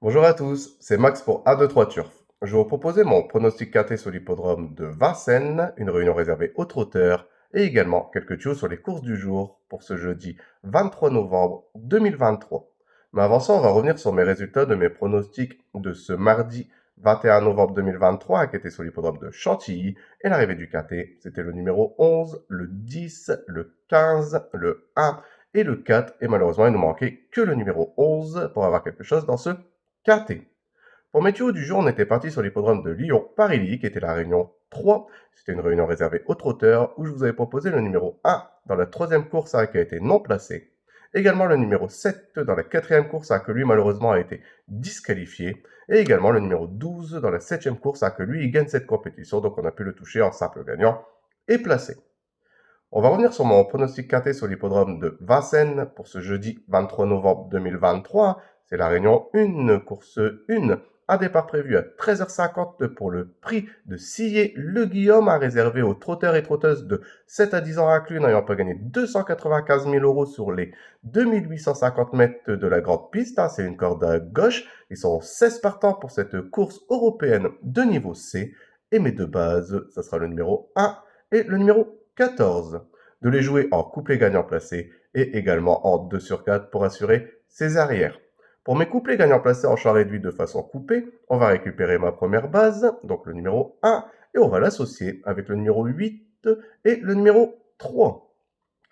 Bonjour à tous, c'est Max pour A23 Turf. Je vais vous proposer mon pronostic quinté sur l'hippodrome de Vincennes, une réunion réservée aux trotteurs, et également quelques tuyaux sur les courses du jour pour ce jeudi 23 novembre 2023. Mais avant ça, on va revenir sur mes résultats de mes pronostics de ce mardi 21 novembre 2023, qui était sur l'hippodrome de Chantilly, et l'arrivée du quinté, c'était le numéro 11, le 10, le 15, le 1 et le 4, et malheureusement, il nous manquait que le numéro 11 pour avoir quelque chose dans ce quinté. Pour mes tuyaux du jour, on était parti sur l'hippodrome de Lyon-Paris-Ly, qui était la réunion 3. C'était une réunion réservée aux trotteurs, où je vous avais proposé le numéro 1 dans la troisième course qui a été non placé. Également le numéro 7 dans la quatrième course que lui malheureusement a été disqualifié. Et également le numéro 12 dans la septième course que lui il gagne cette compétition, donc on a pu le toucher en simple gagnant et placé. On va revenir sur mon pronostic quinté sur l'hippodrome de Vincennes pour ce jeudi 23 novembre 2023. C'est la réunion 1, course 1, un départ prévu à 13h50 pour le prix de Sillé-le-Guillaume à réserver aux trotteurs et trotteuses de 7 à 10 ans inclus n'ayant pas gagné 295 000 euros sur les 2850 mètres de la grande piste. C'est une corde à gauche. Ils sont 16 partants pour cette course européenne de niveau C. Et mes deux bases, ça sera le numéro 1 et le numéro 14. De les jouer en couplet gagnant placé et également en 2 sur 4 pour assurer ses arrières. Pour mes couplets gagnants placés en champ réduit de façon coupée, on va récupérer ma première base, donc le numéro 1, et on va l'associer avec le numéro 8 et le numéro 3.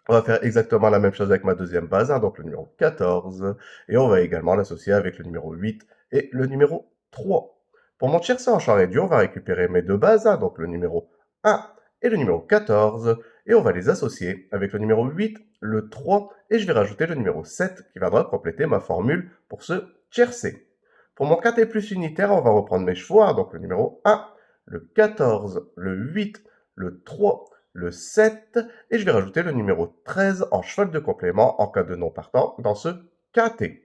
On va faire exactement la même chose avec ma deuxième base, donc le numéro 14, et on va également l'associer avec le numéro 8 et le numéro 3. Pour mon tiercé en champ réduit, on va récupérer mes deux bases, donc le numéro 1 et le numéro 14, et on va les associer avec le numéro 8, le 3, et je vais rajouter le numéro 7 qui viendra compléter ma formule pour ce tiercé. Pour mon quintet plus unitaire, on va reprendre mes chevaux, donc le numéro 1, le 14, le 8, le 3, le 7, et je vais rajouter le numéro 13 en cheval de complément en cas de non partant dans ce quintet.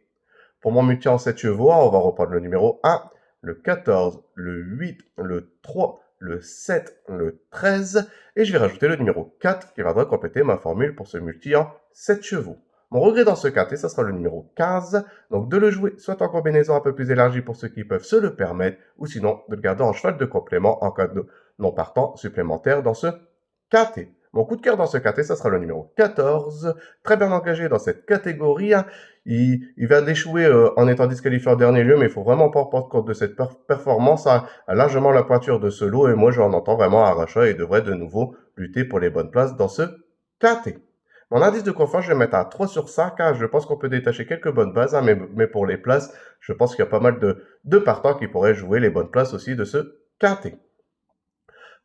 Pour mon multi en 7 chevaux, on va reprendre le numéro 1, le 14, le 8, le 3, le 7, le 13, et je vais rajouter le numéro 4 qui viendra compléter ma formule pour ce multi en 7 chevaux. Mon regret dans ce quintet, ça sera le numéro 15, donc de le jouer soit en combinaison un peu plus élargie pour ceux qui peuvent se le permettre, ou sinon de le garder en cheval de complément en cas de non partant supplémentaire dans ce quintet. Mon coup de cœur dans ce quintet, ça sera le numéro 14, très bien engagé dans cette catégorie. Il vient d'échouer en étant disqualifié en dernier lieu, mais il faut vraiment pas prendre compte de cette performance. A largement la pointure de ce lot, et moi, j'en entends vraiment un rachat et devrait de nouveau lutter pour les bonnes places dans ce quintet. Mon indice de confiance, je vais mettre à 3 sur 5. Je pense qu'on peut détacher quelques bonnes bases, mais pour les places, je pense qu'il y a pas mal de partants qui pourraient jouer les bonnes places aussi de ce quintet.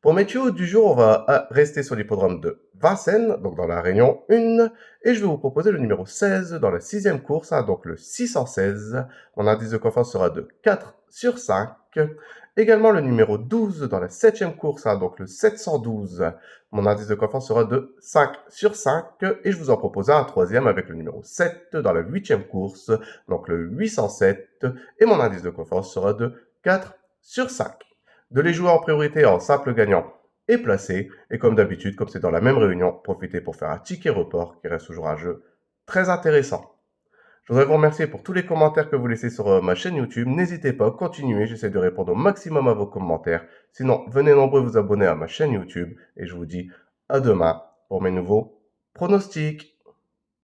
Pour mes tuyaux du jour, on va rester sur l'hippodrome de Vincennes, donc dans la Réunion 1, et je vais vous proposer le numéro 16 dans la sixième course, donc le 616. Mon indice de confiance sera de 4 sur 5. Également le numéro 12 dans la septième course, donc le 712. Mon indice de confiance sera de 5 sur 5, et je vous en propose un troisième avec le numéro 7 dans la huitième course, donc le 807, et mon indice de confiance sera de 4 sur 5. De les jouer en priorité en simple gagnant et placé, et comme d'habitude, comme c'est dans la même réunion, profitez pour faire un ticket report qui reste toujours un jeu très intéressant. Je voudrais vous remercier pour tous les commentaires que vous laissez sur ma chaîne YouTube. N'hésitez pas, continuez, j'essaie de répondre au maximum à vos commentaires. Sinon, venez nombreux vous abonner à ma chaîne YouTube, et je vous dis à demain pour mes nouveaux pronostics.